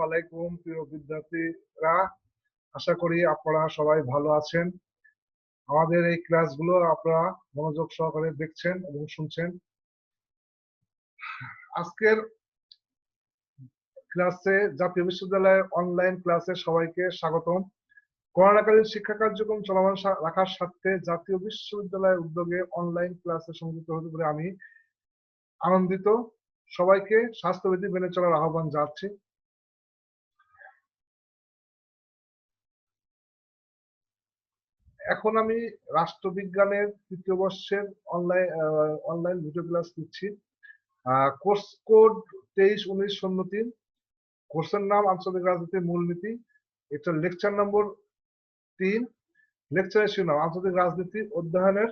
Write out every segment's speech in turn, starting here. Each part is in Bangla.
আলাইকুম প্রিয় বিদ্যার্থীরা, আশা করি আপনারা সবাই ভালো আছেন। আমাদের এই ক্লাসগুলো আপনারা মনোযোগ সহকারে দেখছেন এবং শুনছেন। আজকের ক্লাসে জাতীয় বিশ্ববিদ্যালয়ের অনলাইন ক্লাসে সবাইকে স্বাগতম। করোনাকালীন শিক্ষা কার্যক্রম চলমান রাখার স্বার্থে জাতীয় বিশ্ববিদ্যালয়ের উদ্যোগে অনলাইন ক্লাসে সংযুক্ত হতে পেরে আমি আনন্দিত। সবাইকে স্বাস্থ্যবিধি মেনে চলার আহ্বান জানাচ্ছি। এখন আমি রাষ্ট্রবিজ্ঞানের তৃতীয় বর্ষের অনলাইন ভিডিও ক্লাস দিচ্ছি। Course code 231903। কোর্সের নাম আন্তর্জাতিক রাজনীতির মূলনীতি। এটা লেকচার নম্বর 3। লেকচারের শিরোনাম আন্তর্জাতিক রাজনীতি অধ্যয়নের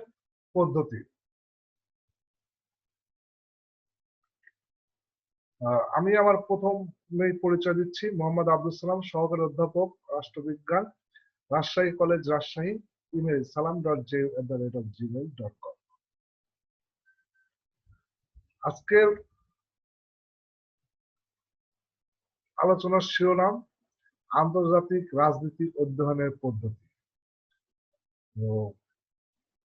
পদ্ধতি। আমি আমার প্রথমে পরিচয় দিচ্ছি। মোহাম্মদ আব্দুল সালাম, সহকারী অধ্যাপক, রাষ্ট্রবিজ্ঞান, Rajshahi college, Rajshahi. Email salam.j@gmail.com। আজকের আলোচনার শিরোনাম আন্তর্জাতিক রাজনীতি অধ্যয়নের পদ্ধতি।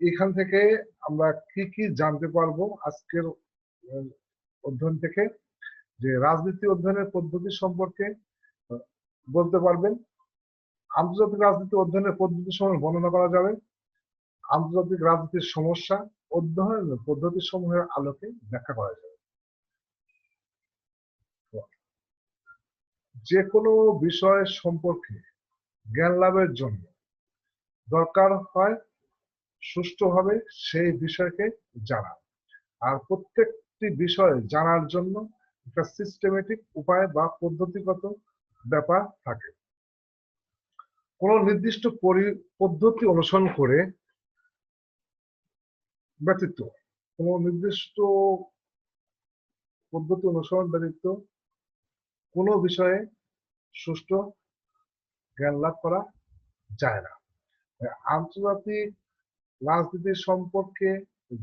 এখান থেকে আমরা কি কি জানতে পারবো আজকের অধ্যয়ন থেকে? যে রাজনীতি অধ্যয়নের পদ্ধতি সম্পর্কে বলতে পারবেন, আন্তর্জাতিক রাজনীতি অধ্যয়নের পদ্ধতি সমূহ বর্ণনা করা যাবে, আন্তর্জাতিক রাজনীতির সমস্যা অধ্যয়নের পদ্ধতি সমূহের আলোকে ব্যাখ্যা করা যাবে। যে কোনো বিষয় সম্পর্কে জ্ঞান লাভের জন্য দরকার হয় সুষ্ঠুভাবে সেই বিষয়কে জানা, আর প্রত্যেকটি বিষয় জানার জন্য একটা সিস্টেমেটিক উপায় বা পদ্ধতিগত ব্যাপার থাকে। কোন নির্দিষ্ট পদ্ধতি অনুসরণ করে ব্যতীত কোনো বিষয়ে সুষ্ঠু জ্ঞান লাভ করা যায় না। আন্তর্জাতিক রাজনীতি সম্পর্কে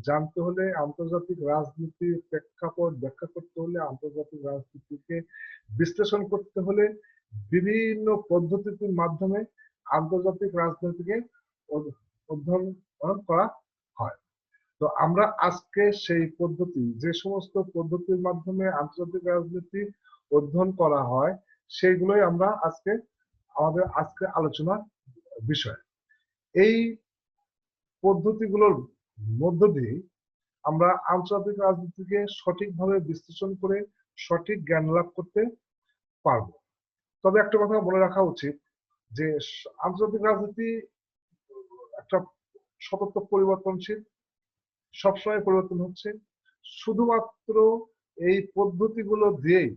জানতে হলে, আন্তর্জাতিক রাজনীতির প্রেক্ষাপট ব্যাখ্যা করতে হলে, আন্তর্জাতিক রাজনীতিকে বিশ্লেষণ করতে হলে বিভিন্ন পদ্ধতির মাধ্যমে আন্তর্জাতিক রাজনীতিকে অধ্যয়ন করা হয়। তো আমরা আজকে সেই পদ্ধতি, যে সমস্ত পদ্ধতির মাধ্যমে আন্তর্জাতিক রাজনীতি অধ্যয়ন করা হয়, সেইগুলোই আমরা আমাদের আজকে আলোচনার বিষয়। এই পদ্ধতিগুলোর মধ্য দিয়ে আমরা আন্তর্জাতিক রাজনীতিকে সঠিকভাবে বিশ্লেষণ করে সঠিক জ্ঞান লাভ করতে পারব। তবে একটা কথা বলে রাখা উচিত যে আন্তর্জাতিক রাজনীতি একটা সতত পরিবর্তনশীল, সবসময় পরিবর্তন হচ্ছে। শুধুমাত্র এই পদ্ধতিগুলো দিয়েই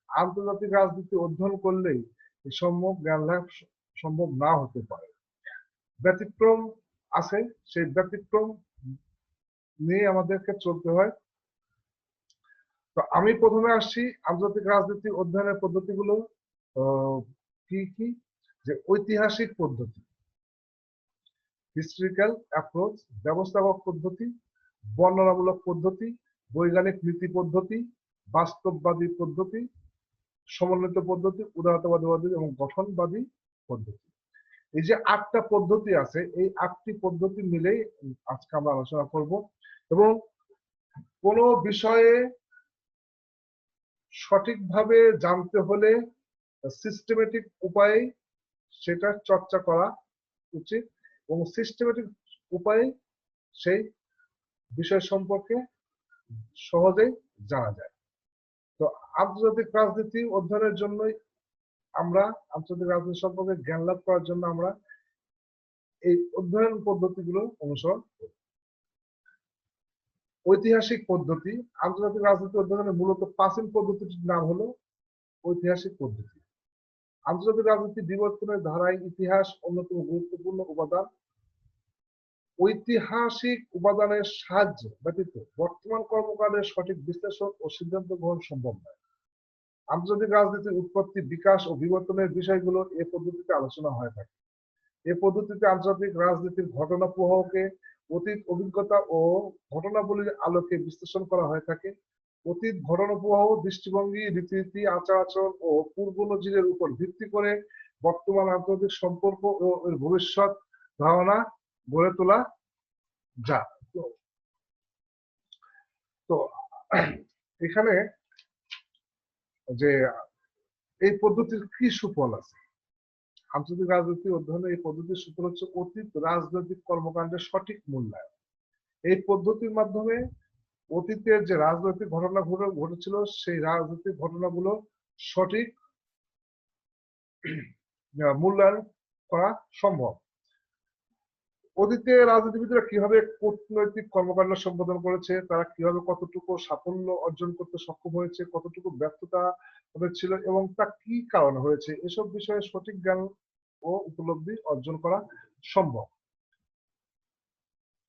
আন্তর্জাতিক রাজনীতি অধ্যয়ন করলেই সম্যক জ্ঞান লাভ সম্ভব না হতে পারে। ব্যতিক্রম আছে, সেই ব্যতিক্রম নিয়ে আমাদেরকে চলতে হয়। তো আমি প্রথমে আসছি আন্তর্জাতিক রাজনীতি অধ্যয়নের পদ্ধতিগুলো কি কি। যে ঐতিহাসিক পদ্ধতি, হিস্ট্রিক্যাল অ্যাপ্রোচ, ব্যবস্থাপক পদ্ধতি, বর্ণনামূলক পদ্ধতি, বৈজ্ঞানিক নীতি পদ্ধতি, বাস্তববাদী পদ্ধতি, সমন্বিত পদ্ধতি, উদারতাবাদী পদ্ধতি এবং গঠনবাদী পদ্ধতি। এই যে 8টা পদ্ধতি আছে, এই 8টি পদ্ধতি মিলেই আজকে আমরা আলোচনা করব। এবং কোন বিষয়ে সঠিকভাবে জানতে হলে সিস্টেমেটিক উপায়ে সেটা চর্চা করা উচিত এবং সিস্টেমেটিক উপায়ে সেই বিষয় সম্পর্কে সহজেই জানা যায়। তো আন্তর্জাতিক রাজনীতি অধ্যয়নের জন্যই আমরা আন্তর্জাতিক রাজনীতি সম্পর্কে জ্ঞান লাভ করার জন্য আমরা এই অধ্যয়ন পদ্ধতিগুলো অনুসরণ করি। ঐতিহাসিক পদ্ধতি, আন্তর্জাতিক রাজনীতি অধ্যয়নের মূলত প্রাচীন পদ্ধতিটির নাম হলো ঐতিহাসিক পদ্ধতি। আন্তর্জাতিক রাজনীতি বিবর্তনের ধারায় ইতিহাস অন্যতম গুরুত্বপূর্ণ উপাদান। ঐতিহাসিক উপাদানের সাহায্য ব্যতীত বর্তমান কর্মকাণ্ডের সঠিক বিশ্লেষণ ও সিদ্ধান্ত গ্রহণ সম্ভব নয়। আন্তর্জাতিক রাজনীতির উৎপত্তি, বিকাশ ও বিবর্তনের বিষয়গুলো এ পদ্ধতিতে আলোচনা হয়ে থাকে। এ পদ্ধতিতে আন্তর্জাতিক রাজনীতির ঘটনা প্রবাহকে অতীত অভিজ্ঞতা ও ঘটনাবলীর আলোকে বিশ্লেষণ করা হয়ে থাকে। অতীত ঘটনাপ্রবাহ, দৃষ্টিভঙ্গি, রীতিনীতি, আচার আচরণ ও পূর্ব নজিরের উপর ভিত্তি করে বর্তমান আন্তর্জাতিক সম্পর্ক ও এর ভবিষ্যৎ ধারণা গড়ে তোলা যায়। তো এখানে যে এই পদ্ধতির কি সুফল আছে, আন্তর্জাতিক রাজনীতি অধ্যয়নে এই পদ্ধতির সুফল হচ্ছে অতীত রাজনৈতিক কর্মকাণ্ডের সঠিক মূল্যায়ন। এই পদ্ধতির মাধ্যমে অতীতের যে রাজনৈতিক ঘটনা ঘটেছিল সেই রাজনৈতিক ঘটনাগুলো সঠিক মূল্যায়ন করা সম্ভব। অতীতে রাজনীতিবিদরা কিভাবে কূটনৈতিক কর্মকাণ্ড সম্পাদন করেছে, তারা কিভাবে কতটুকু সাফল্য অর্জন করতে সক্ষম হয়েছে, কতটুকু ব্যর্থতা ছিল এবং তা কি কারণে হয়েছে, এসব বিষয়ে সঠিক জ্ঞান ও উপলব্ধি অর্জন করা সম্ভব।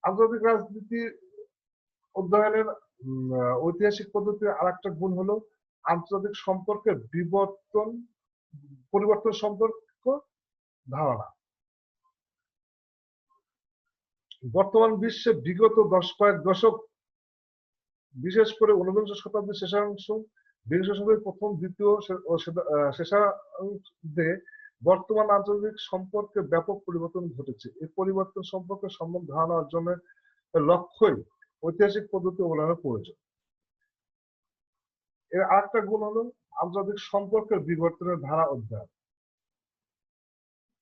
আন্তর্জাতিক রাজনীতি অধ্যয়নের ঐতিহাসিক পদ্ধতির আরেকটা গুণ হলো আন্তর্জাতিক সম্পর্কের পরিবর্তন সম্পর্ক ধারণা। বর্তমান বিশ্বে বিগত কয়েক দশক, বিশেষ করে ঊনবিংশ শতাব্দীর শেষাংশ, বিংশ শতাব্দীর প্রথম, দ্বিতীয় ও শেষার্ধে বর্তমান আন্তর্জাতিক সম্পর্কে ব্যাপক পরিবর্তন ঘটেছে। এই পরিবর্তন সম্পর্কে সম্যক ধারণা অর্জনের লক্ষ্যই ঐতিহাসিক পদ্ধতি অবলম্বনের প্রয়োজন। এর আরেকটা গুণ হলো আন্তর্জাতিক সম্পর্কের বিবর্তনের ধারা অধ্যয়ন।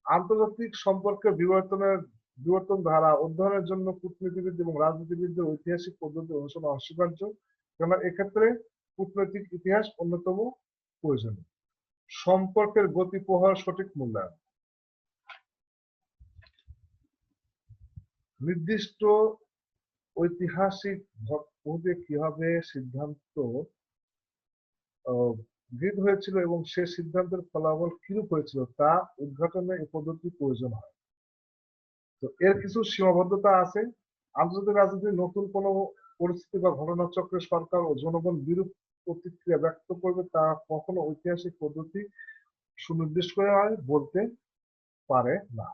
আন্তর্জাতিক সম্পর্কের বিবর্তন ধারা অধ্যয়নের জন্য কূটনীতিবিদ এবং রাজনীতিবিদদের ঐতিহাসিক পদ্ধতি অনুসরণ অস্বীকার্য, কেননা এক্ষেত্রে কূটনৈতিক ইতিহাস অন্যতম প্রয়োজনীয়। সম্পর্কের গতি প্রবাহের সঠিক মূল্যায়ন। নির্দিষ্ট ঐতিহাসিক ঘটনাতে কিভাবে সিদ্ধান্ত গৃহীত হয়েছিল এবং সে সিদ্ধান্তের ফলাফল কিরূপ হয়েছিল তা উদ্ঘাটনে এই পদ্ধতি প্রয়োজন হয়। তো এর কিছু সীমাবদ্ধতা আছে। আন্তর্জাতিক রাজনীতির নতুন কোনো পরিস্থিতি বা ঘটনাচক্রে সরকার ও জনগণ বিরূপ প্রতিক্রিয়া ব্যক্ত করবে তা কখনো ঐতিহাসিক পদ্ধতি সুনির্দিষ্ট করে বলতে পারে না।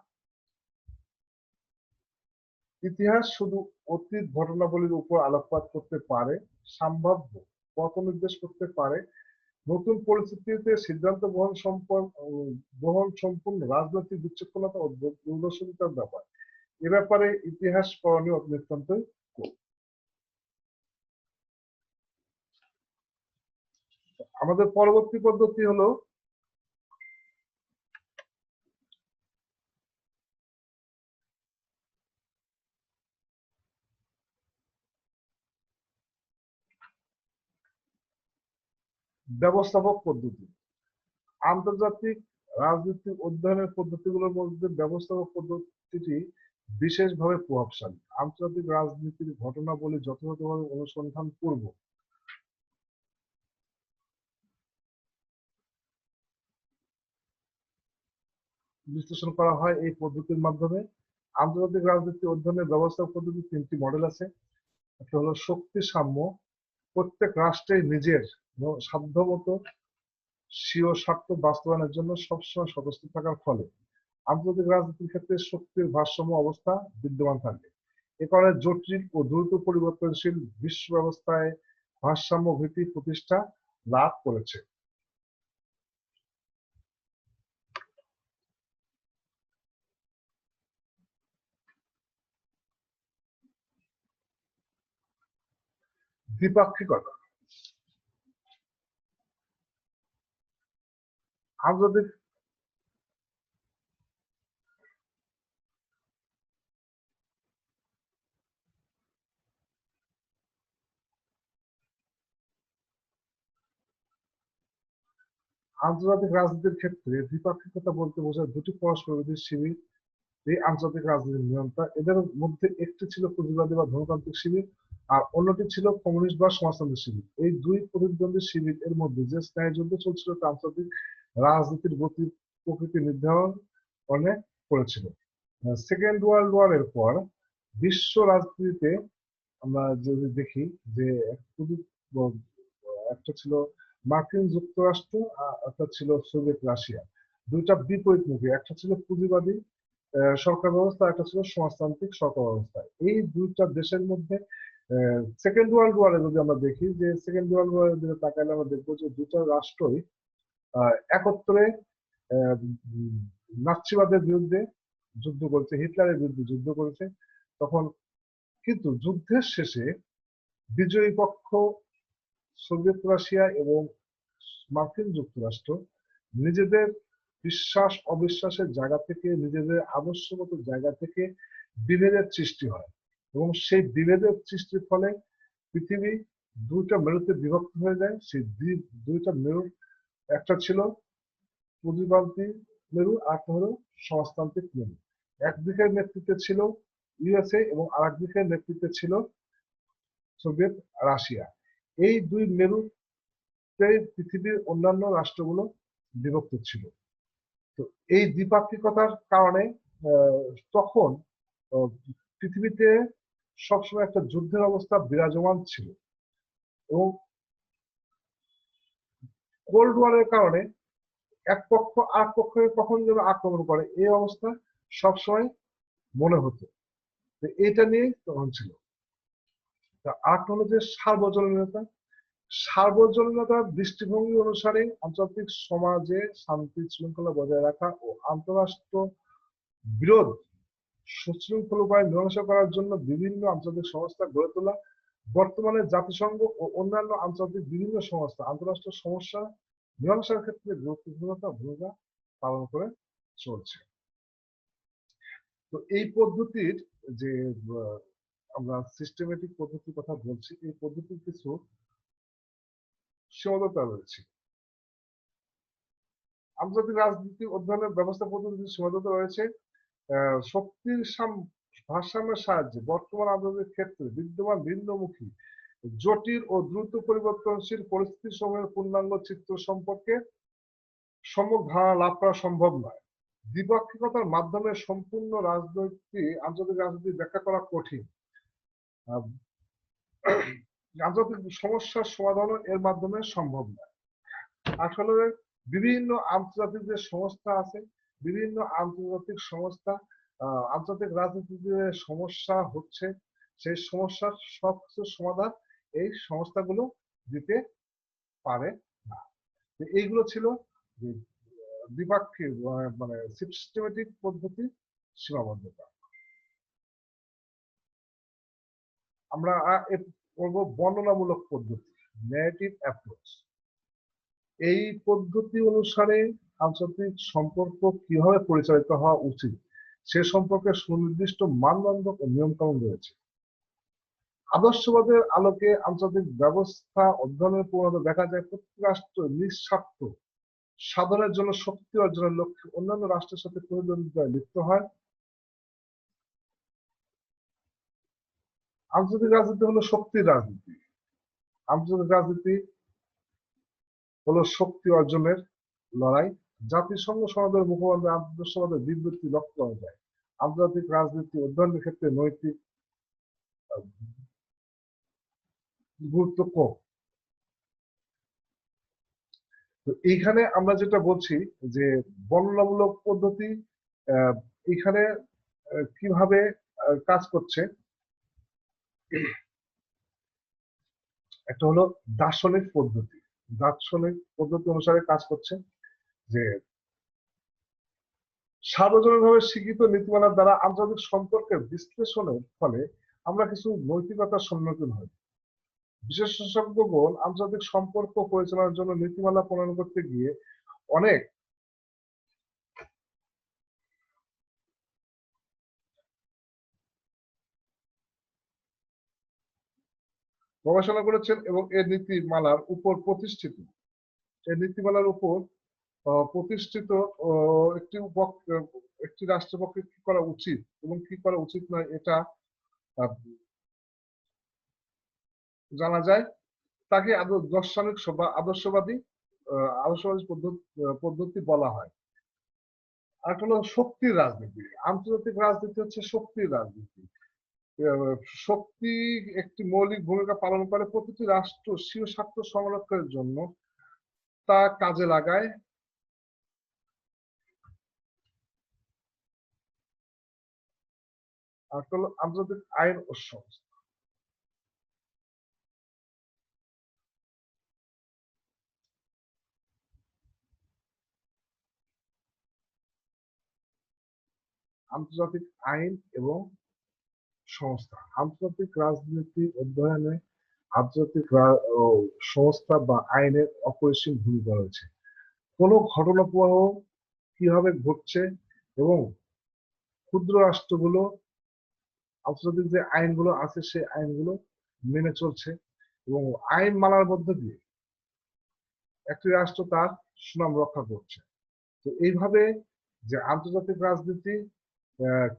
ইতিহাস শুধু অতীত ঘটনাবলীর উপর আলোকপাত করতে পারে, সম্ভাব্য পথ নির্দেশ করতে পারে। নতুন পরিস্থিতিতে সিদ্ধান্ত গ্রহণ সম্পূর্ণ রাজনৈতিক বিচক্ষণতা ও দূরদর্শিতার ব্যাপার। এ ব্যাপারে ইতিহাস করণীয় নিতান্তই কম। আমাদের পরবর্তী পদ্ধতি হলো ব্যবস্থাপক পদ্ধতি। আন্তর্জাতিক রাজনীতি অধ্যয়নের পদ্ধতিগুলোর মধ্যে ব্যবস্থাপক পদ্ধতিটি বিশেষভাবে প্রভাবশালী। আন্তর্জাতিক রাজনীতির ঘটনাবলী যথাযথভাবে অনুসন্ধান পূর্ব বিশ্লেষণ করা হয় এই পদ্ধতির মাধ্যমে। আন্তর্জাতিক রাজনীতি অধ্যয়নের ব্যবস্থাপক পদ্ধতির তিনটি মডেল আছে। একটা হলো শক্তি সাম্য। প্রত্যেক রাষ্ট্রের নিজের সাধ্যমতো স্বীয় স্বার্থ বাস্তবায়নের জন্য সবসময় সদস্য থাকার ফলে আন্তর্জাতিক রাজনীতির ক্ষেত্রে শক্তির ভারসাম্য অবস্থা বিদ্যমান থাকে। এ কারণে জটিল ও দ্রুত পরিবর্তনশীল বিশ্ব ব্যবস্থায় ভারসাম্য ভিত্তি প্রতিষ্ঠা লাভ করেছে। দ্বিপাক্ষিকতা। আন্তর্জাতিক রাজনীতির ক্ষেত্রে দ্বিপাক্ষিকতা বলতে বোঝায় দুটি পরস্পর বিরোধী শিবির এই আন্তর্জাতিক রাজনীতির নিয়ন্ত্রণ। এদের মধ্যে একটি ছিল পুঁজিবাদী বা ধনতান্ত্রিক শিবির আর অন্যটি ছিল কমিউনিস্ট বা সমাজতান্ত্রিক শিবির। এই দুই প্রতিদ্বন্দ্বী শিবির এর মধ্যে যে স্নায়ুযুদ্ধ চলছিল তা আন্তর্জাতিক রাজনীতির গতি প্রকৃতি নির্ধারণ করেছিল। সেকেন্ড ওয়ার্ল্ড ওয়ার এর পর বিশ্ব রাজনীতিতে আমরা যদি দেখি যে একটা ছিল মার্কিন যুক্তরাষ্ট্র, একটা ছিল সোভিয়েত রাশিয়া। দুইটা বিপরীতমুখী, একটা ছিল পুঁজিবাদী সরকার ব্যবস্থা, একটা ছিল সমাজতান্ত্রিক সরকার ব্যবস্থা। এই দুইটা দেশের মধ্যে সেকেন্ড ওয়ার্ল্ড ওয়ারে যদি আমরা দেখি, যে সেকেন্ড ওয়ার্ল্ড ওয়ারের দিকে তাকালে আমরা দেখবো যে দুটো রাষ্ট্রই একত্রে উম, নাৎসিবাদের বিরুদ্ধে যুদ্ধ করেছে, হিটলারের বিরুদ্ধে যুদ্ধ করেছে। তখন কিন্তু যুদ্ধের শেষে বিজয়ী পক্ষ সোভিয়েত রাশিয়া এবং মার্কিন যুক্তরাষ্ট্র নিজেদের বিশ্বাস অবিশ্বাসের জায়গা থেকে, নিজেদের আদর্শগত জায়গা থেকে বিভেদের সৃষ্টি হয়, এবং সেই বিভেদের সৃষ্টির ফলে পৃথিবী দুইটা মেরুতে বিভক্ত হয়ে যায়। সেই দুইটা মেরু, একটা ছিল পুঁজিবাদী মেরু, আর একটা হলো সমাজতান্ত্রিক মেরু। একদিকের নেতৃত্বে ছিল ইউএসএ এবং আরেক দিকের নেতৃত্বে ছিল সোভিয়েত রাশিয়া। এই দুই মেরুতে পৃথিবীর অন্যান্য রাষ্ট্রগুলো বিভক্ত ছিল। তো এই দ্বিপাক্ষিকতার কারণে তখন পৃথিবীতে সবসময় একটা যুদ্ধের অবস্থা বিরাজমান ছিল, এবং কোল্ড ওয়ারের কারণে এক পক্ষ আর পক্ষকে কখন যেন আক্রমণ করে, এই অবস্থা সবসময় মনে হতো। এটা নিয়ে তখন ছিল। আর হলো যে সার্বজনীনতা। সার্বজনীনতার দৃষ্টিভঙ্গি অনুসারে আন্তর্জাতিক সমাজে শান্তি শৃঙ্খলা বজায় রাখা ও আন্তঃরাষ্ট্র বিরোধ সুশৃঙ্খল উপায়ে মীমাংসা করার জন্য বিভিন্ন আন্তর্জাতিক সংস্থা গড়ে তোলা। বর্তমানে জাতিসংঘ ও অন্যান্য আন্তর্জাতিক বিভিন্ন সংস্থা আন্তঃরাষ্ট্রীয় সমস্যা মীমাংসার ক্ষেত্রে গুরুত্বপূর্ণ ভূমিকা পালন করে চলছে। তো এই পদ্ধতির যে আমরা সিস্টেমেটিক পদ্ধতির কথা বলছি, এই পদ্ধতির কিছু সীমাবদ্ধতা রয়েছে। আন্তর্জাতিক রাজনীতি অধ্যয়নের ব্যবস্থা পদ্ধতির সীমাবদ্ধতা রয়েছে। শক্তির ভারসাম্যের সাহায্যে বর্তমান আন্তর্জাতিক ক্ষেত্রে বিদ্যমান ভিন্নমুখী জটিল ও দ্রুত পরিবর্তনশীল পরিস্থিতি সমূহের পূর্ণাঙ্গ চিত্র সম্পর্কে সম্যক ধারণা লাভ করা সম্ভব নয়। দ্বিপাক্ষিকতার মাধ্যমে সম্পূর্ণ আন্তর্জাতিক রাজনীতি ব্যাখ্যা করা কঠিন। আন্তর্জাতিক সমস্যার সমাধানও এর মাধ্যমে সম্ভব নয়। আসলে বিভিন্ন আন্তর্জাতিক যে সংস্থা আছে, বিভিন্ন আন্তর্জাতিক সংস্থা আন্তর্জাতিক রাজনীতিতে যে সমস্যা হচ্ছে, সেই সমস্যার সবকিছু সমাধান এই সংস্থাগুলো দিতে পারে না। এইগুলো ছিল দ্বিপাক্ষিক মানে সিস্টেমেটিক পদ্ধতি সীমাবদ্ধতা। আমরা করবো বর্ণনামূলক পদ্ধতি, ন্যারেটিভ অ্যাপ্রোচ। এই পদ্ধতি অনুসারে আন্তর্জাতিক সম্পর্ক কিভাবে পরিচালিত হওয়া উচিত সে সম্পর্কে সুনির্দিষ্ট মানদণ্ড ও নিয়মকানুন রয়েছে। আদর্শবাদের আলোকে আন্তর্জাতিক ব্যবস্থা অধ্যয়নের প্রবণতা দেখা যায় প্রত্যেক রাষ্ট্র নিঃস্বার্থ সাধনের জন্য শক্তি অর্জনের লক্ষ্যে অন্যান্য রাষ্ট্রের সাথে প্রতিদ্বন্দ্বিতায় লিপ্ত হয়। আন্তর্জাতিক রাজনীতি হলো শক্তির রাজনীতি। আন্তর্জাতিক রাজনীতি হলো শক্তি অর্জনের লড়াই। জাতিসংঘ সনদের মুখপাত্র আদর্শবাদের বিবৃতি লক্ষ্য করা যায়। আন্তর্জাতিক রাজনীতি অধ্যয়নের ক্ষেত্রে নৈতিক গুরুত্ব কম। তো এইখানে আমরা যেটা বলছি যে বর্ণনামূলক পদ্ধতি এখানে কিভাবে কাজ করছে, একটা হলো দার্শনিক পদ্ধতি। দার্শনিক পদ্ধতি অনুসারে কাজ করছে যে সার্বজনীনভাবে স্বীকৃত নীতিমালার দ্বারা আন্তর্জাতিক সম্পর্কের বিশ্লেষণের ফলে আমরা কিছু নৈতিকতার সম্মুখীন হই। বিশেষজ্ঞগণ আন্তর্জাতিক সম্পর্ক পরিচালনার জন্য নীতিমালা প্রণয়ন করতে গিয়ে অনেক গবেষণা করেছেন এবং এই নীতিমালার উপর প্রতিষ্ঠিত একটি রাষ্ট্রের পক্ষে কি করা উচিত এবং কি করা উচিত নয় এটা জানা যায়। তাকে দার্শনিক বা আদর্শবাদী পদ্ধতি বলা হয়। আর হলো শক্তির রাজনীতি। আন্তর্জাতিক রাজনীতি হচ্ছে শক্তির রাজনীতি। শক্তি একটি মৌলিক ভূমিকা পালন করে। প্রতিটি রাষ্ট্র স্বীয় স্বার্থ সংরক্ষণের জন্য তা কাজে লাগায়। আর হলো আন্তর্জাতিক আইন ও সংস্থা। আন্তর্জাতিক আইন এবং সংস্থা। আন্তর্জাতিক রাজনীতি অধ্যয়নে আন্তর্জাতিক সংস্থা বা আইনের অপরিসীম ভূমিকা রয়েছে। কোনো ঘটনা প্রবাহ কিভাবে ঘটছে এবং ক্ষুদ্র রাষ্ট্রগুলো আন্তর্জাতিক যে আইনগুলো আছে সেই আইনগুলো মেনে চলছে এবং আইন মানার মধ্য দিয়ে একটি রাষ্ট্র তার সুনাম রক্ষা করছে। তো এইভাবে যে আন্তর্জাতিক রাজনীতি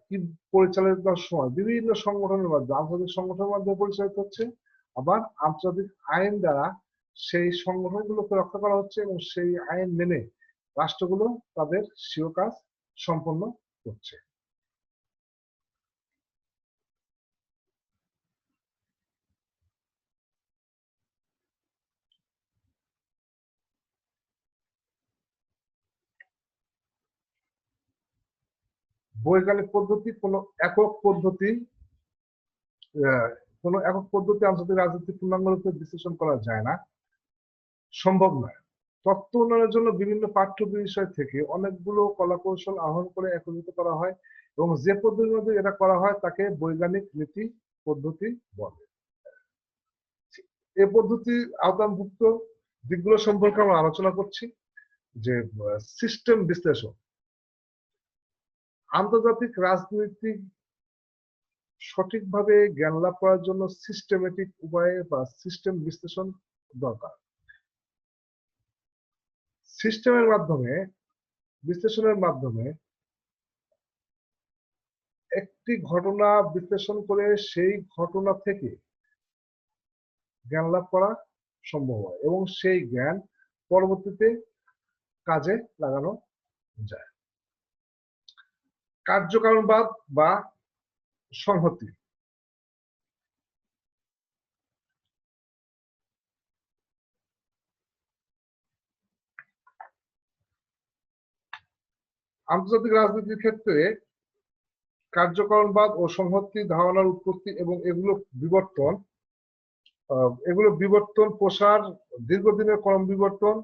কি পরিচালিত করার সময় বিভিন্ন সংগঠনের মাধ্যমে, আন্তর্জাতিক সংগঠনের মাধ্যমে পরিচালিত হচ্ছে, আবার আন্তর্জাতিক আইন দ্বারা সেই সংগঠনগুলোকে রক্ষা করা হচ্ছে এবং সেই আইন মেনে রাষ্ট্রগুলো তাদের স্বীয় কাজ সম্পন্ন করছে। বৈজ্ঞানিক পদ্ধতি কোনো একক পদ্ধতি আন্তর্জাতিক রাজনীতি পূর্ণাঙ্গরূপে বিশ্লেষণ করা যায় না, সম্ভব নয়। তত্ত্ব উন্নয়নের জন্য বিভিন্ন পাঠ্য বিষয় থেকে অনেকগুলো কলাকৌশল আহরণ করে একত্রিত করা হয় এবং যে পদ্ধতির মধ্যে এটা করা হয় তাকে বৈজ্ঞানিক নীতি পদ্ধতি বলে। এই পদ্ধতির আওতাভুক্ত দিকগুলো সম্পর্কে আমরা আলোচনা করছি। যে সিস্টেম বিশ্লেষণ, আন্তর্জাতিক রাজনীতি সঠিকভাবে জ্ঞান লাভ করার জন্য সিস্টেমেটিক উপায়ে বা সিস্টেম বিশ্লেষণ দরকার। সিস্টেমের মাধ্যমে, বিশ্লেষণের মাধ্যমে একটি ঘটনা বিশ্লেষণ করে সেই ঘটনা থেকে জ্ঞান লাভ করা সম্ভব হয় এবং সেই জ্ঞান পরবর্তীতে কাজে লাগানো যায়। কার্যকারণবাদ বা সংহতি, আন্তর্জাতিক রাজনীতির ক্ষেত্রে কার্যকারণবাদ ও সংহতি ধারণার উৎপত্তি এবং এগুলো বিবর্তন প্রসার দীর্ঘদিনের ক্রম বিবর্তন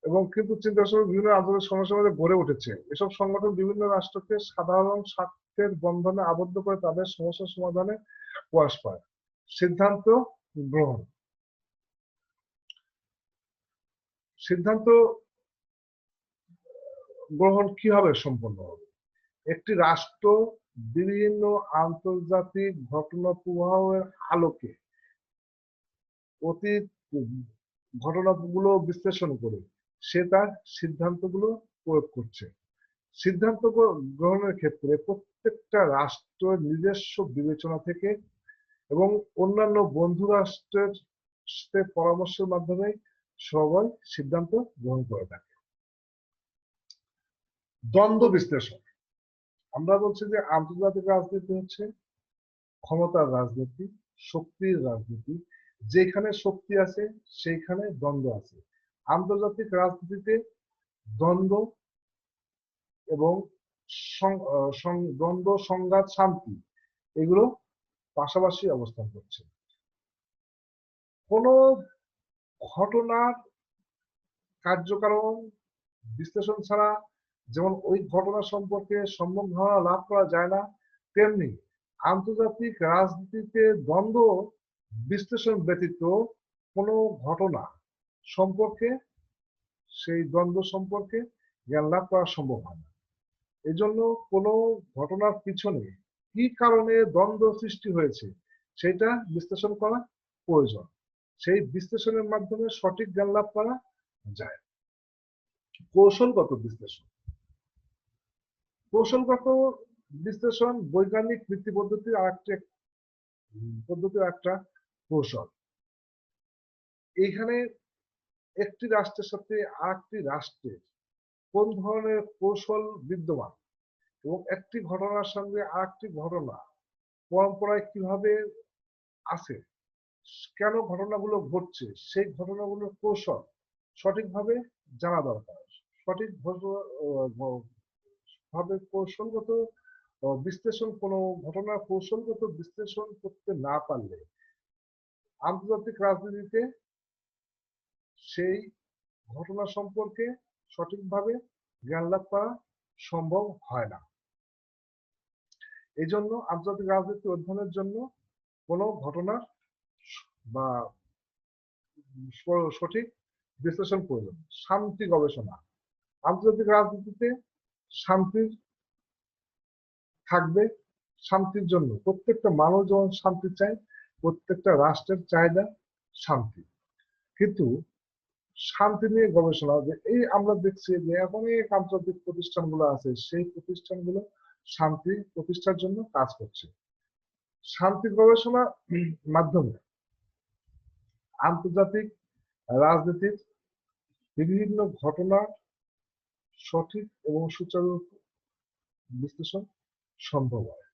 এবং কিন্তু চিন্তার বিভিন্ন আন্তর্জাতিক সমস্যার মধ্যে গড়ে উঠেছে। এসব সংগঠন বিভিন্ন রাষ্ট্রকে সাধারণ স্বার্থের বন্ধনে আবদ্ধ করে তাদের সমস্যা সমাধানে প্রয়াস পায়। সিদ্ধান্ত গ্রহণ, সিদ্ধান্ত গ্রহণ কিভাবে সম্পন্ন হবে? একটি রাষ্ট্র বিভিন্ন আন্তর্জাতিক ঘটনা প্রবাহের আলোকে অতীত ঘটনাগুলো বিশ্লেষণ করে সে তার সিদ্ধান্তগুলো প্রয়োগ করছে। সিদ্ধান্ত গ্রহণের ক্ষেত্রে প্রত্যেকটা রাষ্ট্রের নিজস্ব বিবেচনা থেকে এবং অন্যান্য বন্ধু রাষ্ট্রের সাথে পরামর্শের মাধ্যমে সবাই সিদ্ধান্ত গ্রহণ করে থাকে। দ্বন্দ্ব বিশ্লেষণ, আমরা বলছি যে আন্তর্জাতিক রাজনীতি হচ্ছে ক্ষমতার রাজনীতি, শক্তির রাজনীতি। যেখানে শক্তি আছে সেইখানে দ্বন্দ্ব আছে। আন্তর্জাতিক রাজনীতিতে দ্বন্দ্ব এবং দ্বন্দ্ব, সংঘাত, শান্তি এগুলো পাশাপাশি অবস্থান করছে। কোন ঘটনার কার্যকারণ বিশ্লেষণ ছাড়া যেমন ওই ঘটনা সম্পর্কে সম্যক ধারণা লাভ করা যায় না, তেমনি আন্তর্জাতিক রাজনীতিতে দ্বন্দ্ব বিশ্লেষণ ব্যতীত কোনো ঘটনা সম্পর্কে, সেই দ্বন্দ্ব সম্পর্কে জ্ঞান লাভ করা সম্ভব হয় না। এজন্য কোনো ঘটনার পিছনে কি কারণে দ্বন্দ্ব সৃষ্টি হয়েছে সেটা বিশ্লেষণ করা প্রয়োজন। সেই বিশ্লেষণের মাধ্যমে সঠিক জ্ঞান লাভ করা যায়। কৌশলগত বিশ্লেষণ, কৌশলগত বিশ্লেষণ বৈজ্ঞানিক নীতি পদ্ধতির একটা কৌশল। এইখানে একটি রাষ্ট্রের সাথে আরেকটি রাষ্ট্রের কোন ধরনের কৌশল বিদ্যমান এবং একটি ঘটনার সঙ্গে আরেকটি ঘটনা পরম্পরায় কিভাবে আছে, কেন ঘটনাগুলো ঘটছে, সেই ঘটনাগুলোর কৌশল সঠিকভাবে জানা দরকার। সঠিক ভাবে কৌশলগত বিশ্লেষণ, কোনো ঘটনার কৌশলগত বিশ্লেষণ করতে না পারলে আন্তর্জাতিক রাজনীতিতে সেই ঘটনা সম্পর্কে সঠিকভাবে জ্ঞান লাভ করা সম্ভব হয় না। এই জন্য আন্তর্জাতিক রাজনীতি অধ্যয়নের জন্য কোনো ঘটনার বা সঠিক বিশ্লেষণ প্রয়োজন। শান্তি গবেষণা, আন্তর্জাতিক রাজনীতিতে শান্তির থাকবে, শান্তির জন্য প্রত্যেকটা মানুষ যেমন শান্তি চায়, প্রত্যেকটা রাষ্ট্রের চাহিদা শান্তি। কিন্তু শান্তি নিয়ে গবেষণা, যে এই আমরা দেখছি যে অনেক আন্তর্জাতিক প্রতিষ্ঠানগুলো আছে, সেই প্রতিষ্ঠানগুলো শান্তি প্রতিষ্ঠার জন্য কাজ করছে। শান্তি গবেষণা মাধ্যমে আন্তর্জাতিক রাজনীতির বিভিন্ন ঘটনা সঠিক এবং সুচারু বিশ্লেষণ সম্ভব হয়।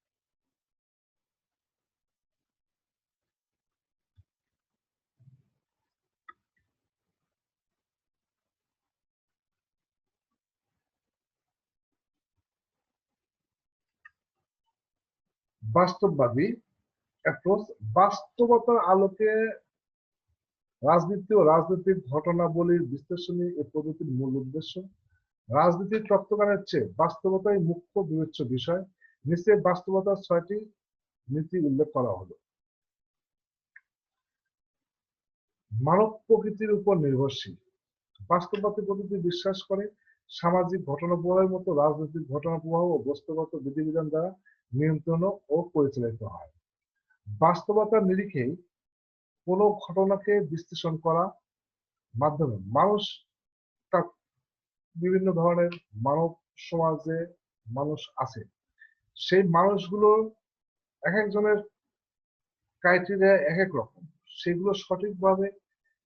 বাস্তববাদী অ্যাপ্রোচ, বাস্তবতার আলোকে রাজনীতি ও রাজনৈতিক ঘটনাবলীর বিশ্লেষণী এই পদ্ধতির মূল উদ্দেশ্য। রাজনীতির তত্ত্বজ্ঞানের চেয়ে বাস্তবতাই মুখ্য বিবেচ্য বিষয়। নিচে বাস্তবতার 6টি নীতি উল্লেখ করা হলো। মানব প্রকৃতির উপর নির্ভরশীল। বাস্তববাদী পদ্ধতি বিশ্বাস করে সামাজিক ঘটনা প্রবাহের মতো রাজনৈতিক ঘটনা প্রবাহ ও বস্তুগত বিধিবিধান দ্বারা নিয়ন্ত্রণ ও পরিচালিত হয়। বাস্তবতার নিরিখেই কোনো ঘটনাকে বিশ্লেষণ করা মাধ্যমে মানুষ তার বিভিন্ন ধরনের মানব সমাজে মানুষ আছে, সেই মানুষগুলোর এক একজনের ক্রাইটেরিয়া এক এক রকম, সেগুলো সঠিকভাবে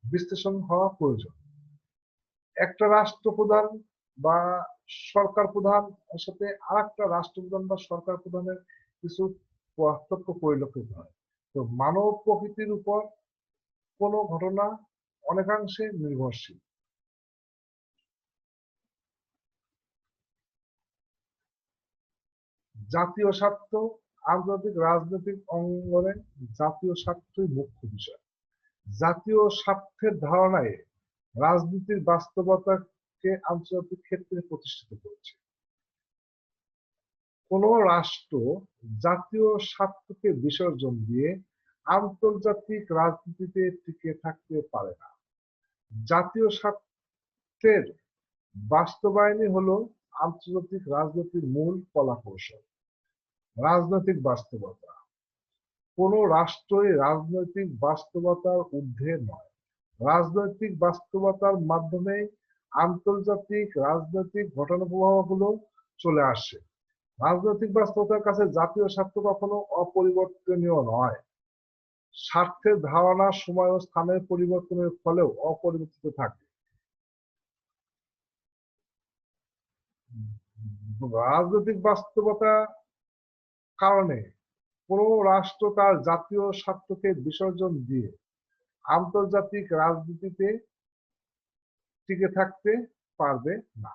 বিশ্লেষণ হওয়া প্রয়োজন। একটা রাষ্ট্রপ্রধান বা সরকার প্রধান এর সাথে আর একটা রাষ্ট্রপ্রধান বা সরকার প্রধানের কিছু পার্থক্য পরিলক্ষিত হয়। তো মানব প্রকৃতির উপর কোনো ঘটনা অনেকাংশে নির্ভরশীল। জাতীয় স্বার্থ, আন্তর্জাতিক রাজনৈতিক অঙ্গনে জাতীয় স্বার্থই মুখ্য বিষয়। জাতীয় স্বার্থের ধারণায় রাজনীতির বাস্তবতাকে আন্তর্জাতিক ক্ষেত্রে প্রতিষ্ঠিত করেছে। কোন রাষ্ট্র জাতীয় স্বার্থকে বিসর্জন দিয়ে আন্তর্জাতিক রাজনীতিতে টিকে থাকতে পারে না। জাতীয় স্বার্থের বাস্তবায়নই হলো আন্তর্জাতিক রাজনীতির মূল কলাকৌশল। রাজনৈতিক বাস্তবতা, কোন রাষ্ট্রই রাজনৈতিক বাস্তবতার ঊর্ধ্বে নয়। রাজনৈতিক বাস্তবতার মাধ্যমে আন্তর্জাতিক রাজনৈতিক ঘটনা প্রবাহগুলো চলে আসে। রাজনৈতিক বাস্তবতার কাছে জাতীয় স্বার্থ কখনো অপরিবর্তনীয় নয়। স্বার্থের ধারণা সময় ও স্থানের পরিবর্তনের ফলেও অপরিবর্তিত থাকে। রাজনৈতিক বাস্তবতা কারণে কোন রাষ্ট্র তার জাতীয় স্বার্থকে বিসর্জন দিয়ে আন্তর্জাতিক রাজনীতিতে টিকে থাকতে পারবে না।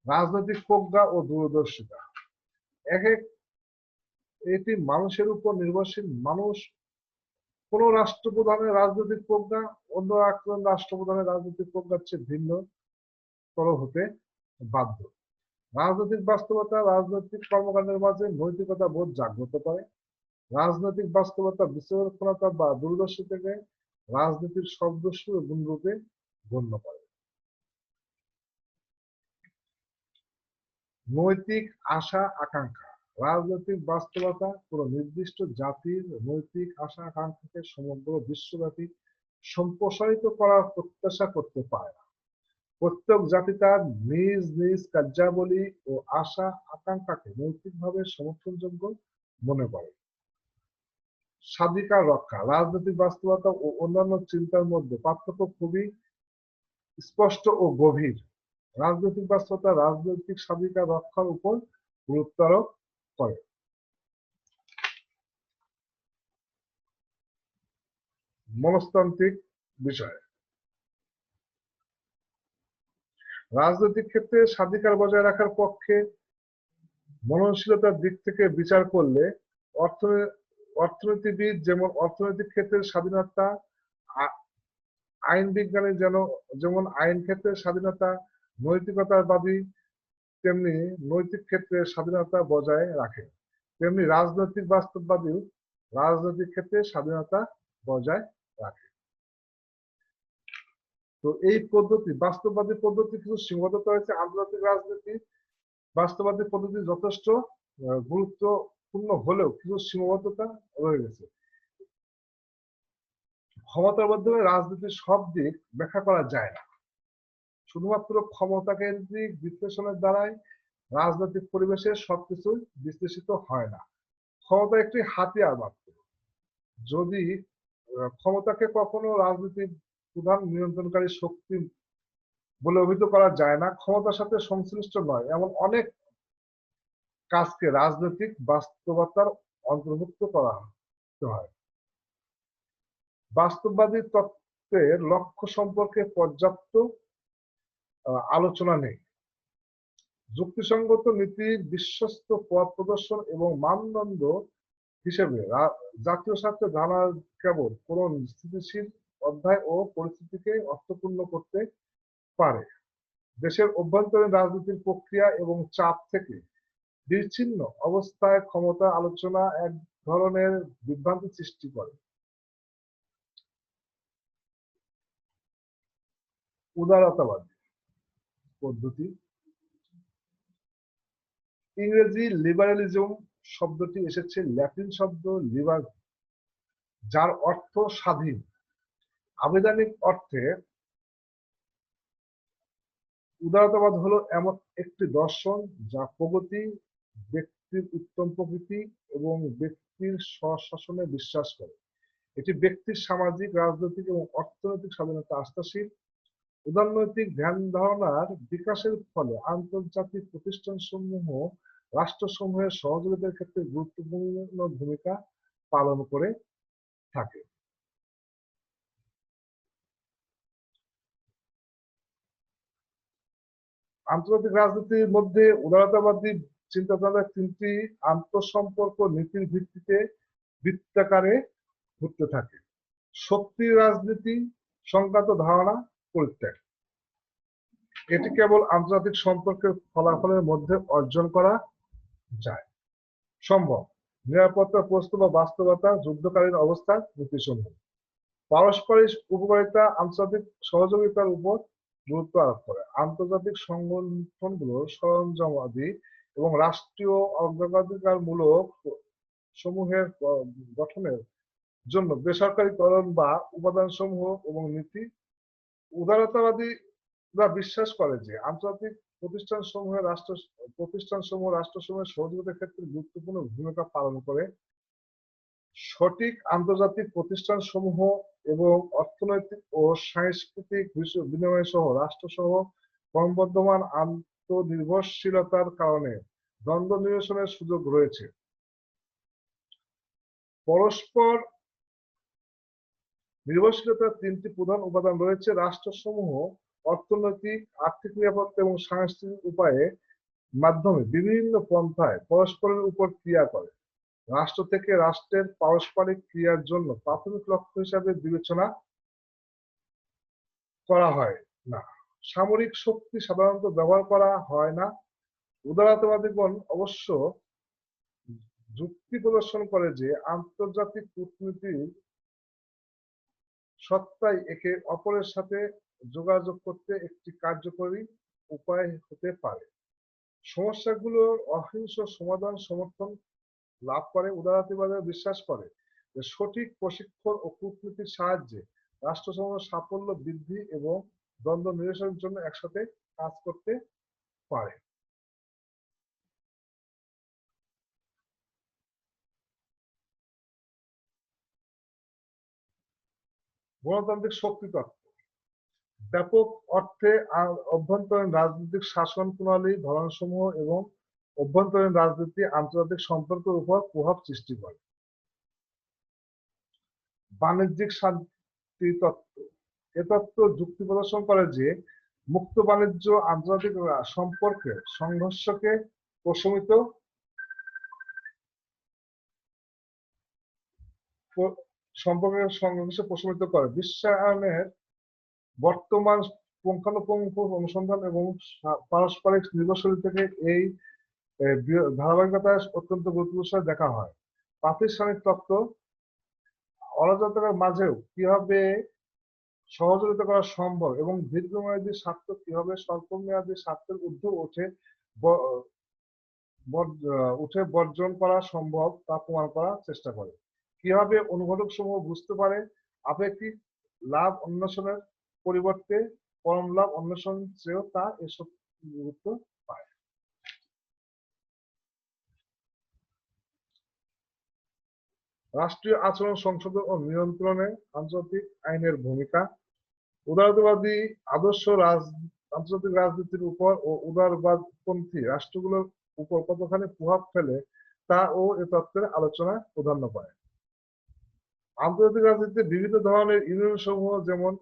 রাজনৈতিক প্রজ্ঞা ও দূরদর্শিতা, এটি মানুষের উপর নির্ভরশীল। মানুষ, কোন রাষ্ট্রপ্রধানের রাজনৈতিক প্রজ্ঞা অন্য একজন রাষ্ট্রপ্রধানের রাজনৈতিক প্রজ্ঞার চেয়ে ভিন্নতর হতে বাধ্য। রাজনৈতিক বাস্তবতা রাজনৈতিক কর্মকাণ্ডের মাঝে নৈতিকতা বোধ জাগ্রত করে। রাজনৈতিক বাস্তবতা বিচক্ষণতা বা দূরদর্শিতাকে রাজনীতির সদস্য গুণরূপে গণ্য করে। নৈতিক আশা আকাঙ্ক্ষা, রাজনৈতিক বাস্তবতা কোন নির্দিষ্ট জাতির নৈতিক আশা আকাঙ্ক্ষাকে সমগ্র বিশ্বব্যাপী সম্প্রসারিত করার প্রত্যাশা করতে পারে না। প্রত্যেক জাতি তার নিজ নিজ কার্যাবলী ও আশা আকাঙ্ক্ষাকে নৈতিকভাবে সমর্থনযোগ্য মনে করে। স্বাধিকার রক্ষা, রাজনৈতিক বাস্তবতা ও অন্যান্য চিন্তার মধ্যে পার্থক্য খুবই স্পষ্ট ও গভীর। রাজনৈতিক বাস্তবতা রাজনৈতিক স্বাধিকার রক্ষার উপর গুরুত্ব আরোপ করে। মনস্তান্ত্রিক বিষয়, রাজনৈতিক ক্ষেত্রে স্বাধিকার বজায় রাখার পক্ষে মননশীলতার দিক থেকে বিচার করলে অর্থনীতিবিদ যেমন অর্থনৈতিক ক্ষেত্রে স্বাধীনতা, আইন বিজ্ঞানী যেমন আইন ক্ষেত্রে স্বাধীনতা, নৈতিকতাবাদী তেমনি নৈতিক ক্ষেত্রে স্বাধীনতা বজায় রাখে। তেমনি রাজনৈতিক বাস্তববাদী রাজনৈতিক ক্ষেত্রে স্বাধীনতা বজায় রাখে। তো এই পদ্ধতি, বাস্তববাদী পদ্ধতি কিছু সীমাবদ্ধতা রয়েছে। আন্তর্জাতিক রাজনীতি বাস্তববাদী পদ্ধতি যথেষ্ট গুরুত্বপূর্ণ হলেও কিছু সীমাবদ্ধতা রয়ে গেছে। ক্ষমতার মাধ্যমে রাজনীতির সব দিক ব্যাখ্যা করা যায় না। শুধুমাত্র ক্ষমতা কেন্দ্রিক বিশ্লেষণের দ্বারাই রাজনৈতিক পরিবেশের সবকিছু বিশ্লেষিত হয় না। ক্ষমতা একটি হাতিয়ার মাত্র। যদি ক্ষমতাকে কখনো রাজনীতির প্রধান নিয়ন্ত্রণকারী শক্তি বলে অভিহিত করা যায় না। ক্ষমতার সাথে সংশ্লিষ্ট নয় এমন অনেক কাজকে রাজনৈতিক বাস্তবতার অন্তর্ভুক্ত করা হয়। বাস্তববাদী তত্ত্বের লক্ষ্য সম্পর্কে পর্যাপ্ত আলোচনা নেই। যুক্তিসঙ্গত নীতির বিশ্বস্ত পথ প্রদর্শন এবং মানদণ্ড হিসেবে জাতীয় স্বার্থে ধারণা কেবল কোন স্থিতিশীল অধ্যায় ও পরিস্থিতিকে অর্থপূর্ণ করতে পারে। দেশের অভ্যন্তরীণ রাজনীতির প্রক্রিয়া এবং চাপ থেকে বিচ্ছিন্ন অবস্থায় ক্ষমতা আলোচনা এক ধরনের বিভ্রান্তি সৃষ্টি করে। উদারতাবাদী পদ্ধতি। ইংরেজি লিবারালিজম শব্দটি এসেছে ল্যাটিন শব্দ লিবার, যার অর্থ স্বাধীন। আবিধানিক অর্থে উদারতাবাদ হলো এমন একটি দর্শন যা প্রগতি, ব্যক্তির উত্তম প্রকৃতি এবং ব্যক্তির স্বশাসনে বিশ্বাস করে। এটি ব্যক্তির সামাজিক, রাজনৈতিক এবং অর্থনৈতিক স্বাধীনতা আস্থাশীল। উদারনৈতিক ধ্যান ধারণার বিকাশের ফলে আন্তর্জাতিক প্রতিষ্ঠানসমূহ রাষ্ট্রসমূহের সহযোগিতার ক্ষেত্রে গুরুত্বপূর্ণ ভূমিকা পালন করে থাকে। আন্তর্জাতিক রাজনীতির মধ্যে উদারতাবাদী চিন্তাধারার তিনটি আন্তঃসম্পর্ক নীতির ভিত্তিতে বৃত্তাকারে ঘুরতে থাকে। শক্তি রাজনীতি সংক্রান্ত ধারণা পরিত্যাগ। এটি কেবল আন্তর্জাতিক সম্পর্কের ফলাফলের মধ্যে অর্জন করা যায় সম্ভব। নিরাপত্তা প্রশ্ন বা বাস্তবতা, যুদ্ধকালীন অবস্থার নীতিসমূহ। পারস্পরিক উপকারিতা আন্তর্জাতিক সহযোগিতার উপর গুরুত্ব আরোপ করে। আন্তর্জাতিক সংগঠনগুলো সরঞ্জামাদি এবং রাষ্ট্রীয় অগ্রাধিকারমূলক সমূহের গঠনের জন্য বেসরকারীকরণ বা উপাদানসমূহ এবং নীতি। উদারতাবাদীরা বিশ্বাস করে যে আন্তর্জাতিক প্রতিষ্ঠানসমূহ রাষ্ট্রসমূহের সহযোগিতার ক্ষেত্রে গুরুত্বপূর্ণ ভূমিকা পালন করে। সঠিক আন্তর্জাতিক প্রতিষ্ঠানসমূহ এবং অর্থনৈতিক ও সাংস্কৃতিক বিনিময় সহ রাষ্ট্রসহ ক্রমবর্ধমান আন্তঃনির্ভরশীলতার কারণে দ্বন্দ্ব নিরসনের সুযোগ রয়েছে। পরস্পর নির্ভরশীলতার তিনটি প্রধান উপাদান রয়েছে। রাষ্ট্রসমূহ অর্থনৈতিক, আর্থিক নিরাপত্তা এবং সাংস্কৃতিক উপায়ের মাধ্যমে বিভিন্ন পন্থায় পরস্পরের উপর ক্রিয়া করে। রাষ্ট্র থেকে রাষ্ট্রের পারস্পরিক ক্রিয়ার জন্য প্রাথমিক লক্ষ্য হিসাবে বিবেচনা করা হয় না। সামরিক শক্তি সাধারণত ব্যবহার করা হয় না। উদারতাবাদীগণ অবশ্য যুক্তি প্রদর্শন করে যে আন্তর্জাতিক কূটনীতির সত্তাই একে অপরের সাথে যোগাযোগ করতে একটি কার্যকরী উপায় হতে পারে। সমস্যাগুলোর অহিংস সমাধান সমর্থন লাভ করে। উদারতাবাদীরা বিশ্বাস করে যে সঠিক প্রশিক্ষণ ও কূটনীতির সাহায্যে রাষ্ট্রসমূহের সাফল্য বৃদ্ধি এবং দ্বন্দ্ব নিরসনের জন্য একসাথে কাজ করতে পারে। গণতান্ত্রিক শক্তি তত্ত্ব। ব্যাপক অর্থে অভ্যন্তরীণ রাজনৈতিক শাসন প্রণালী, ধরনসমূহ এবং অভ্যন্তরীণ রাজনীতি আন্তর্জাতিক সম্পর্কের উপর প্রভাব সৃষ্টি করে। বাণিজ্যিক শান্তি তত্ত্ব। এ তত্ত্ব যুক্তি প্রদর্শন করে যে মুক্ত বাণিজ্য আন্তর্জাতিক সম্পর্কের সংঘর্ষকে প্রশমিত করে। বিশ্বায়নের বর্তমান পুঙ্খানুপুঙ্খ অনুসন্ধান এবং পারস্পরিক নির্ভরশীল থেকে এই ধারাবাহিকতা অত্যন্ত গুরুত্বের সাথে দেখা হয়। প্রাতিষ্ঠানিক তত্ত্ব অরাজকতার মাঝেও কিভাবে সহযোগিতা করা সম্ভব এবং দীর্ঘমেয়াদী স্বার্থ কিভাবে স্বল্পমেয়াদী স্বার্থের ঊর্ধ্বে উঠে বর্জন করা সম্ভব তা প্রমাণ করার চেষ্টা করে। কিভাবে অনুঘটক সমূহ বুঝতে পারে আপেক্ষিক লাভ অন্বেষণের পরিবর্তে পরম লাভ অন্বেষণ শ্রেয় তা এসব গুরুত্ব পায়। রাষ্ট্রীয় আচরণ সংশোধন ও নিয়ন্ত্রণে আন্তর্জাতিক আইনের ভূমিকা। উদারবাদী আদর্শ আন্তর্জাতিক রাজনীতির উপর ও উদারবাদপন্থী রাষ্ট্রগুলোর উপর কতখানি প্রভাব ফেলে তা ও এ তত্ত্বের আলোচনায় প্রাধান্য পায়। আন্তর্জাতিক রাজনীতিতে বিভিন্ন ধরনের ইউনিয়ন সমূহ যেমন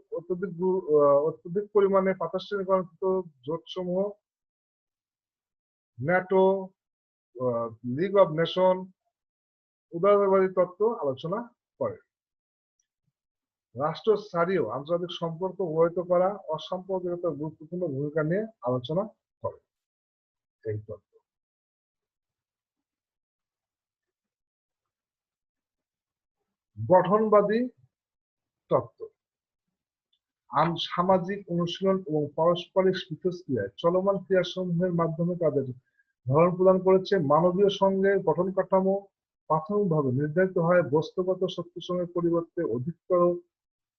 অত্যধিক পরিমাণে প্রাতিষ্ঠানিকরণকৃত জোট সমূহ, ন্যাটো, লিগ অব নেশন উদারবাদী তত্ত্ব আলোচনা করে। রাষ্ট্র ছাড়িয়েও আন্তর্জাতিক সম্পর্ক প্রভাবিত করা অসাম্প্রদায়িকতার গুরুত্বপূর্ণ ভূমিকা নিয়ে আলোচনা করে এই তত্ত্ব। গঠনবাদী তত্ত্ব সামাজিক অনুশীলন এবং পারস্পরিক মিথস্ক্রিয়ায় চলমান ক্রিয়াসমূহের মাধ্যমে তাদের ধরন প্রদান করেছে। মানবীয় সঙ্গের গঠন কাঠামো প্রাথমিকভাবে নির্ধারিত হয় বস্তুগত শক্তিসমূহের পরিবর্তে অধিকতর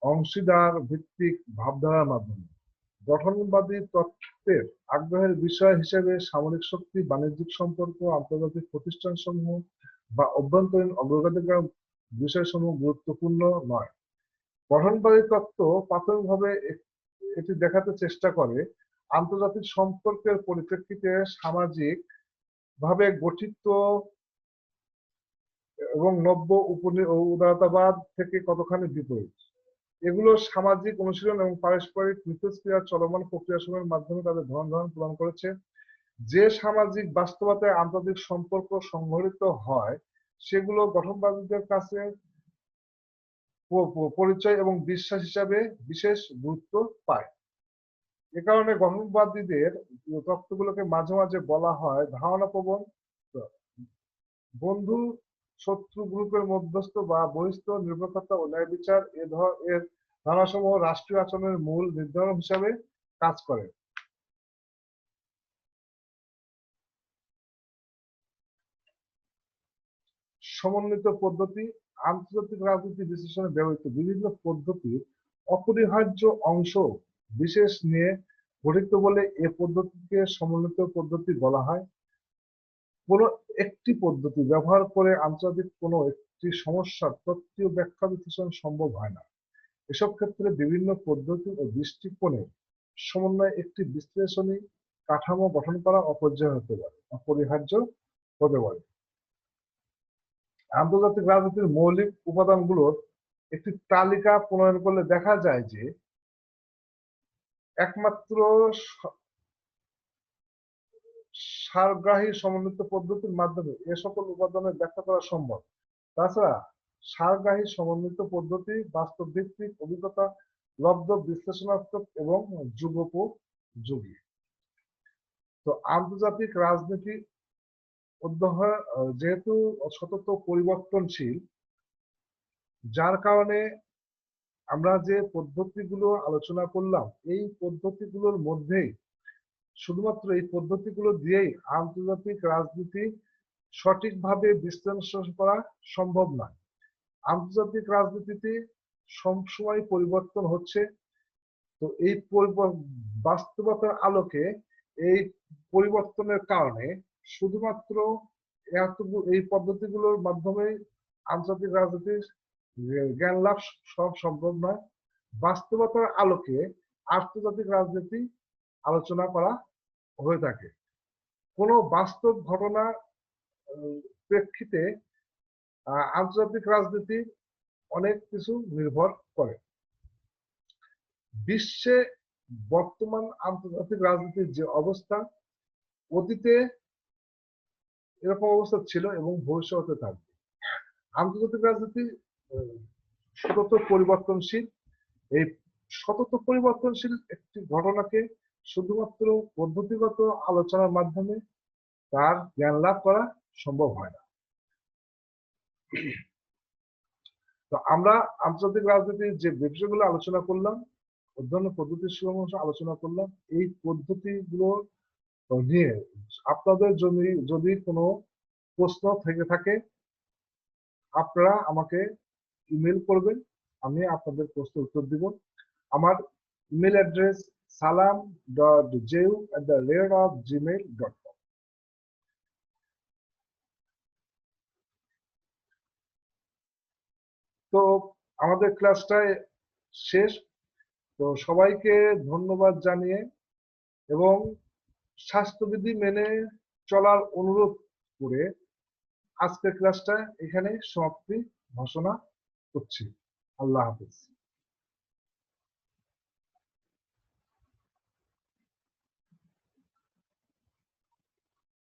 অংশীদার ভিত্তিক ভাবধারার মাধ্যমে। গঠনবাদী তত্ত্বের আগ্রহের বিষয় হিসেবে সামরিক শক্তি, বাণিজ্যিক সম্পর্ক, আন্তর্জাতিক প্রতিষ্ঠানসমূহ বা অভ্যন্তরীণ অগ্রগতির বিষয়সমূহ গুরুত্বপূর্ণ নয়। গঠনবাদী তত্ত্ব প্রাথমিকভাবে এটি দেখাতে চেষ্টা করে আন্তর্জাতিক সম্পর্কের পরিপ্রেক্ষিতে সামাজিক ভাবে গঠিত এবং নব্য উদারতাবাদ থেকে কতখানি বিপরীত। এগুলো সামাজিক অনুশীলন এবং পারস্পরিক মিথস্ক্রিয়ার চলমান প্রক্রিয়াসমূহের মাধ্যমে তাদের ধরন প্রদান করেছে। যে সামাজিক বাস্তবতায় আন্তর্জাতিক সম্পর্ক সংঘটিত হয় সেগুলো গঠনবাদীদের কাছে পরিচয় এবং বিশ্বাস হিসাবে বিশেষ গুরুত্ব পায়। এ কারণে গঠনবাদীদের তত্ত্বগুলোকে মাঝে মাঝে বলা হয় ধারণাপ্রবণ, বন্ধু শত্রু গ্রুপের মধ্যস্থ বা বহিস্থ নিরপেক্ষতা ও ন্যায় বিচার এর ধারণাসমূহ রাষ্ট্রীয় আচরণের মূল নির্ধারণ হিসাবে কাজ করে। সমন্বিত পদ্ধতি আন্তর্জাতিক রাজনীতি বিশ্লেষণে ব্যবহৃত বিভিন্ন পদ্ধতির অপরিহার্য অংশ বিশেষ নিয়ে গঠিত বলে এ পদ্ধতিকে সমন্বিত পদ্ধতি বলা হয়। কোনো একটি পদ্ধতি ব্যবহার করে আন্তর্জাতিক কোনো একটি সমস্যার তত্ত্বীয় ব্যাখ্যা বিশ্লেষণ সম্ভব হয় না। এসব ক্ষেত্রে বিভিন্ন পদ্ধতি ও দৃষ্টিকোণের সমন্বয়ে একটি বিশ্লেষণী কাঠামো গঠন করা অপরিহার্য হতে পারে। আন্তর্জাতিক রাজনীতির মৌলিক উপাদানগুলোর একটি তালিকা প্রণয়ন করলে দেখা যায় যে একমাত্র সারগ্রাহী সমন্বিত পদ্ধতির মাধ্যমে এ সকল উপাদানের ব্যাখ্যা করা সম্ভব। তাছাড়া সারগ্রাহী সমন্বিত পদ্ধতি বাস্তব ভিত্তিক অভিজ্ঞতা লব্ধ বিশ্লেষণাত্মক এবং যুগোপযোগী। তো আন্তর্জাতিক রাজনীতি অধ্যয়ন যেহেতু সতত পরিবর্তনশীল, যার কারণে আমরা যে পদ্ধতিগুলো আলোচনা করলাম এই পদ্ধতিগুলোর মধ্যেই শুধুমাত্র এই পদ্ধতিগুলো দিয়েই আন্তর্জাতিক রাজনীতি সঠিকভাবে বিশ্লেষণ করা সম্ভব নয়। আন্তর্জাতিক রাজনীতিতে সবসময় পরিবর্তন হচ্ছে। তো এই বাস্তবতার আলোকে এই পরিবর্তনের কারণে শুধুমাত্র এই পদ্ধতিগুলোর মাধ্যমে আন্তর্জাতিক রাজনীতির জ্ঞান লাভ সব সম্ভব নয়। বাস্তবতার আলোকে আন্তর্জাতিক রাজনীতি আলোচনা করা হয়ে থাকে। কোনো বাস্তব ঘটনা প্রেক্ষিতে আন্তর্জাতিক রাজনীতি অনেক কিছু নির্ভর করে। বিশ্বে বর্তমান আন্তর্জাতিক রাজনীতির যে অবস্থা, অতীতে এরকম অবস্থা ছিল এবং ভবিষ্যতে থাকবে। আন্তর্জাতিক রাজনীতি সতত পরিবর্তনশীল। এই সতত পরিবর্তনশীল একটি ঘটনাকে শুধুমাত্র পদ্ধতিগত আলোচনার মাধ্যমে তার জ্ঞান লাভ করা সম্ভব হয় না। তো আমরা আন্তর্জাতিক রাজনীতির যে বিষয়গুলো আলোচনা করলাম, অধ্যয়ন পদ্ধতি সম্বন্ধে আলোচনা করলাম, এই পদ্ধতিগুলো নিয়ে আপনাদের যদি কোনো প্রশ্ন থেকে থাকে আপনারা আমাকে ইমেল করবেন, আমি আপনাদের প্রশ্নের উত্তর দিব। আমার ইমেল অ্যাড্রেস salam.jeu@gmail.com। তো আমাদের ক্লাসটা শেষ। তো সবাইকে ধন্যবাদ জানিয়ে এবং স্বাস্থ্যবিধি মেনে চলার অনুরোধ করে আজকের ক্লাসটা এখানে সমাপ্তি ঘোষণা করছি। আল্লাহ হাফেজ।